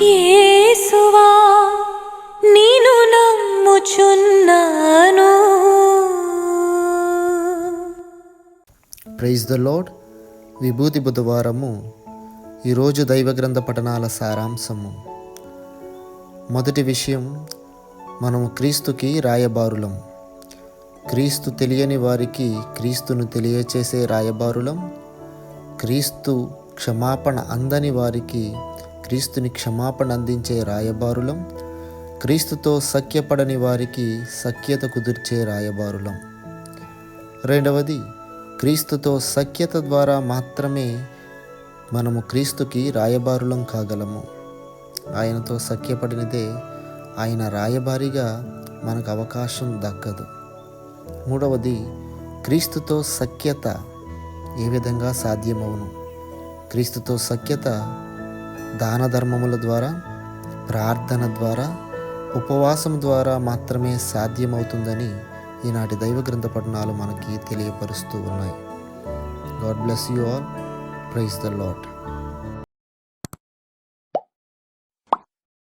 యేసువా నిన్ను నమ్ముచున్నాను. Praise the Lord. విభూతి బుధవారము. ఈరోజు దైవగ్రంథ పఠనాల సారాంశము. మొదటి విషయం, మనము క్రీస్తుకి రాయబారులం. క్రీస్తు తెలియని వారికి క్రీస్తును తెలియచేసే రాయబారులం. క్రీస్తు క్షమాపణ అందని వారికి క్రీస్తుని క్షమాపణ అందించే రాయబారులం. క్రీస్తుతో సఖ్యపడని వారికి సఖ్యత కుదిర్చే రాయబారులం. రెండవది, క్రీస్తుతో సఖ్యత ద్వారా మాత్రమే మనము క్రీస్తుకి రాయబారులం కాగలము. ఆయనతో సఖ్యపడినదే ఆయన రాయబారిగా మనకు అవకాశం దక్కదు. మూడవది, క్రీస్తుతో సఖ్యత ఏ విధంగా సాధ్యమవును? క్రీస్తుతో సఖ్యత దాన ధర్మముల ద్వారా, ప్రార్థన ద్వారా, ఉపవాసం ద్వారా మాత్రమే సాధ్యమవుతుందని ఈనాటి దైవ గ్రంథ పఠనాలు మనకి తెలియపరుస్తూ ఉన్నాయి. God bless you all. Praise the lord.